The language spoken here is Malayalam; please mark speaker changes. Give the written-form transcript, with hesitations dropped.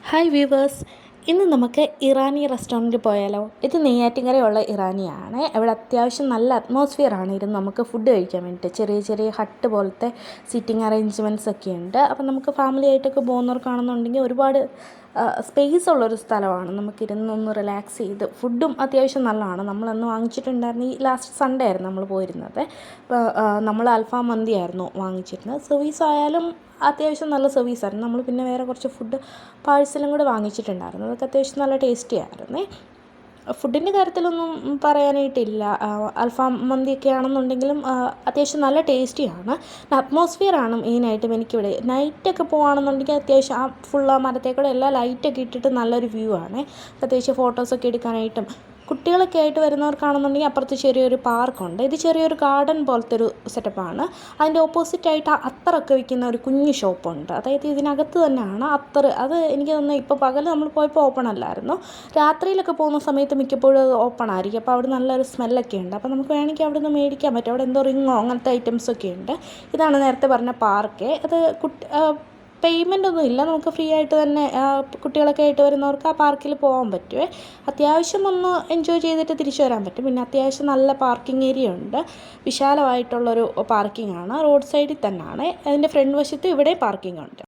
Speaker 1: ഹായ് വ്യൂവേഴ്സ്, ഇന്ന് നമുക്ക് ഇറാനി റെസ്റ്റോറൻറ്റിൽ പോയാലോ? ഇത് നെയ്യാറ്റിൻകരയുള്ള ഇറാനിയാണ്. ഇവിടെ അത്യാവശ്യം നല്ല അറ്റ്മോസ്ഫിയറാണ് ഇരുന്ന് നമുക്ക് ഫുഡ് കഴിക്കാൻ വേണ്ടിയിട്ട്. ചെറിയ ചെറിയ ഹട്ട് പോലത്തെ സിറ്റിംഗ് അറേഞ്ച്മെൻറ്റ്സ് ഒക്കെ ഉണ്ട്. അപ്പം നമുക്ക് ഫാമിലി ആയിട്ടൊക്കെ പോകുന്നവർക്കാണെന്നുണ്ടെങ്കിൽ ഒരുപാട് സ്പേസ് ഉള്ളൊരു സ്ഥലമാണ്. നമുക്കിരുന്നൊന്ന് റിലാക്സ് ചെയ്ത് ഫുഡും അത്യാവശ്യം നല്ലതാണ്. നമ്മളന്ന് വാങ്ങിച്ചിട്ടുണ്ടായിരുന്നു, ഈ ലാസ്റ്റ് സൺഡേ ആയിരുന്നു നമ്മൾ പോയിരുന്നത്. നമ്മൾ അൽഫാം മന്തിയായിരുന്നു വാങ്ങിച്ചിരുന്നത്. സർവീസ് ആയാലും അത്യാവശ്യം നല്ല സർവീസായിരുന്നു. നമ്മൾ പിന്നെ വേറെ കുറച്ച് ഫുഡ് പാഴ്സലും കൂടെ വാങ്ങിച്ചിട്ടുണ്ടായിരുന്നു. അതൊക്കെ അത്യാവശ്യം നല്ല ടേസ്റ്റി ആയിരുന്നേ. ഫുഡിൻ്റെ കാര്യത്തിലൊന്നും പറയാനായിട്ടില്ല. അൽഫാം മന്തിയൊക്കെ ആണെന്നുണ്ടെങ്കിലും അത്യാവശ്യം നല്ല ടേസ്റ്റിയാണ്. അറ്റ്മോസ്ഫിയറാണ് മെയിനായിട്ടും എനിക്കിവിടെ. നൈറ്റൊക്കെ പോകുകയാണെന്നുണ്ടെങ്കിൽ അത്യാവശ്യം ഫുള്ള് മരത്തേക്കൂടെ എല്ലാം ലൈറ്റൊക്കെ ഇട്ടിട്ട് നല്ലൊരു വ്യൂ ആണ്. അത്യാവശ്യം ഫോട്ടോസൊക്കെ എടുക്കാനായിട്ടും കുട്ടികളൊക്കെ ആയിട്ട് വരുന്നവർക്കാണെന്നുണ്ടെങ്കിൽ അപ്പുറത്ത് ചെറിയൊരു പാർക്കുണ്ട്. ഇത് ചെറിയൊരു ഗാർഡൻ പോലത്തെ ഒരു സെറ്റപ്പാണ്. അതിൻ്റെ ഓപ്പോസിറ്റായിട്ട് അത്തറൊക്കെ വിൽക്കുന്ന ഒരു കുഞ്ഞു ഷോപ്പുണ്ട്. അതായത് ഇതിനകത്ത് തന്നെയാണ് അത്തറ്. അത് എനിക്ക് തോന്നുന്നു ഇപ്പോൾ പകൽ നമ്മൾ പോയപ്പോൾ ഓപ്പൺ അല്ലായിരുന്നു. രാത്രിയിലൊക്കെ പോകുന്ന സമയത്ത് മിക്കപ്പോഴും അത് ഓപ്പൺ ആയിരിക്കും. അപ്പോൾ അവിടെ നല്ലൊരു സ്മെല്ലൊക്കെ ഉണ്ട്. അപ്പോൾ നമുക്ക് വേണമെങ്കിൽ അവിടെ നിന്ന് മേടിക്കാൻ പറ്റും. അവിടെ എന്തോ റിങ്ങോ അങ്ങനത്തെ ഐറ്റംസൊക്കെ ഉണ്ട്. ഇതാണ് നേരത്തെ പറഞ്ഞ പാർക്ക്. അത് പേയ്മെൻ്റ് ഒന്നും ഇല്ല. നമുക്ക് ഫ്രീ ആയിട്ട് തന്നെ കുട്ടികളൊക്കെ ആയിട്ട് വരുന്നവർക്ക് ആ പാർക്കിൽ പോകാൻ പറ്റുമേ. അത്യാവശ്യം ഒന്ന് എൻജോയ് ചെയ്തിട്ട് തിരിച്ചു വരാൻ പറ്റും. പിന്നെ അത്യാവശ്യം നല്ല പാർക്കിംഗ് ഏരിയ ഉണ്ട്. വിശാലമായിട്ടുള്ളൊരു പാർക്കിംഗ് ആണ്. റോഡ് സൈഡിൽ തന്നെയാണ്. അതിൻ്റെ ഫ്രണ്ട് വശത്ത് ഇവിടെ പാർക്കിംഗ് ഉണ്ട്.